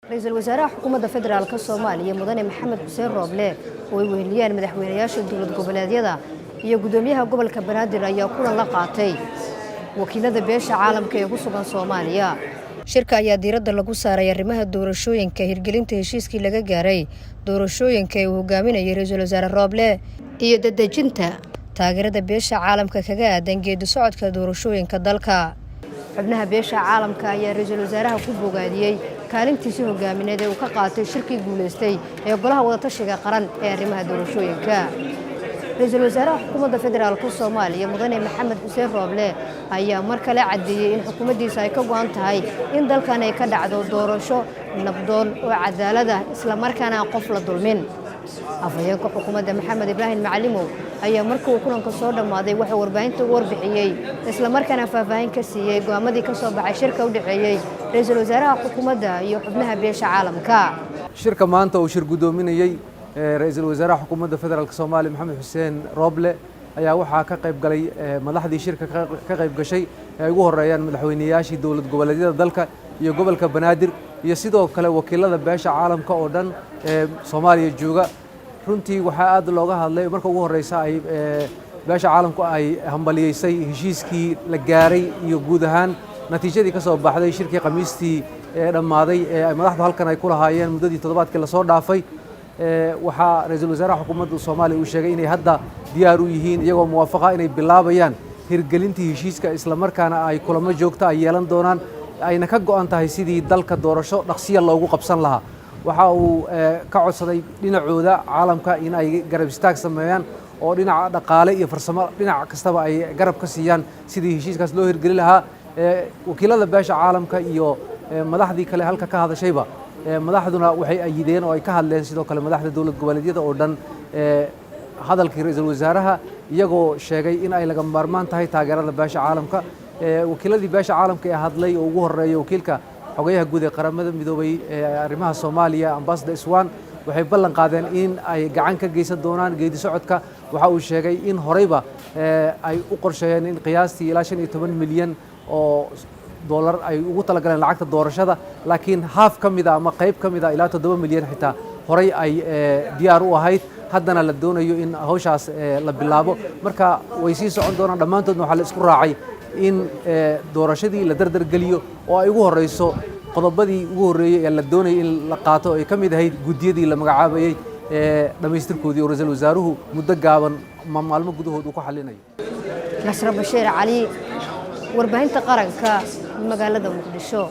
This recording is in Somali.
رئيس الوزراء حكومة فدرالك الصومالية مدن محمد حسين روبله ويوهليان مدحوينياش دولة goboleedyada iyo gudoomiyaha gobolka Banaadir ayaa kulan la qaatay wakiilada beesha caalamka ee ku sugan Soomaaliya. Shirka ayaa diiradda lagu saaray arrimaha doorashooyinka hirgelinta heshiiskii laga gaaray doorashooyinka ee uu hogaaminayay Ra'iisul Wasaare Roble iyo dadejinta taageerada beesha caalamka kaga aadan geedi socodka doorashooyinka dalka. xubnaha beesha caalamka ayaa Ra'iisul Wasaaraha ku bogaadiyay kaalintiisa hogaamineed ee uu ka qaatay shirkii guuleystay ee golaha wada tashiga qaran ee arrimaha doorashooyinka. Ra'iisul Wasaaraha xukuumadda federaalka Soomaaliya mudane Maxamed Xuseen Roble ayaa mar kale cadeeyay in xukuumaddiisa ay ka go'an tahay in dalkan ay ka dhacdo doorasho nabdoon oo cadaalad ah isla markaana qof la dulmin. afhayeenka xukuumadda Maxamed Ibrahim Macalimow ayaa markii uu kulanka soo dhamaaday waxa warbaahinta ugu warbixiyay isla markaana faahfaahin ka siiyay go'aamadii ka soo baxay shirka u dhaxeeyay Ra'iisul Wasaaraha xukuumadda iyo xubnaha beesha caalamka. shirka maanta uu shir gudoominayay Ra'iisul Wasaaraha xukuumadda federaalka Soomaaliya Maxamed Xuseen Roble ayaa waxa ka qayb galay madaxdii shirka ka qayb gashay ay ugu horeeyaan madaxweynayaashii dawlad goboleedyada dalka iyo gobolka Banaadir iyo sidoo kale wakiilada beesha caalamka oo dhan Soomaaliya jooga. runtii waxa aad looga hadlay marka ugu horeysa ay beesha caalamku ay hambaliyeysay heshiiskii la gaaray iyo guud ahaan natiijadii ka soo baxday shirkii Khamiistii dhamaaday ee madaxdu halkan ay ku lahaayeen muddadii toddobaadkii la soo dhaafay. waxa Ra'iisul Wasaaraha xukuumadda Soomaaliya uu sheegay inay hadda diyaar u yihiin iyagoo muwaafaqo inay bilaabayaan hirgelintii heshiiska isla markaana ay kulamo joogto ah yeelan doonaan ayna ka go'an tahay sidii dalka doorasho dhaqsiya loogu qabsan lahaa. waxa uu ka codsaday dhinacooda caalamka in ay garab istaag sameeyaan oo dhinaca dhaqaale iyo farsamo dhinac kastaba ay garab ka siiyaan sidii heshiiskaas loo hirgelin lahaa. wakiilada beesha caalamka iyo madaxdii kale halka ka hadashayba madaxduna waxay ayideen oo ay ka hadleen sidoo kale madaxda dawlad goboleedyada oo dhan hadalkii Ra'iisul Wasaaraha iyagoo sheegay in ay laga maarmaan tahay taageerada beesha caalamka. wakiiladii beesha caalamka ee hadlay oo ugu horeeyay wakiilka xogayaha guud ee qaramada midoobay arrimaha Soomaaliya Ambassador Iswaan waxay ballan qaadeen in ay gacan ka geysan doonaan geedi socodka. waxa uu sheegay in horeyba ay u qorsheeyeen in qiyaastii ilaa 15 milyan oo dollar ay ugu talagaleen lacagta doorashada laakiin half ka mid ah ama qayb ka mid ah ilaa 7 milyan xitaa horey ay diyaar u ahayd haddana la doonayo in hawshaas la bilaabo. marka way sii socon doonaan dhammaantoodna waxa la isku raacay in doorashadii la dardar geliyo oo ay ugu horeyso qodobadii ugu horeeyay ee la doonayay in la qaato ay ka mid ahayd guddiyadii la magacaabayay dhamaystirkoodii oo Ra'iisul Wasaaruhu muddo gaaban maalmo gudahood uu ku xalinayo. Nasra Bashiir Cali warbaahinta qaranka magaalada Muqdisho.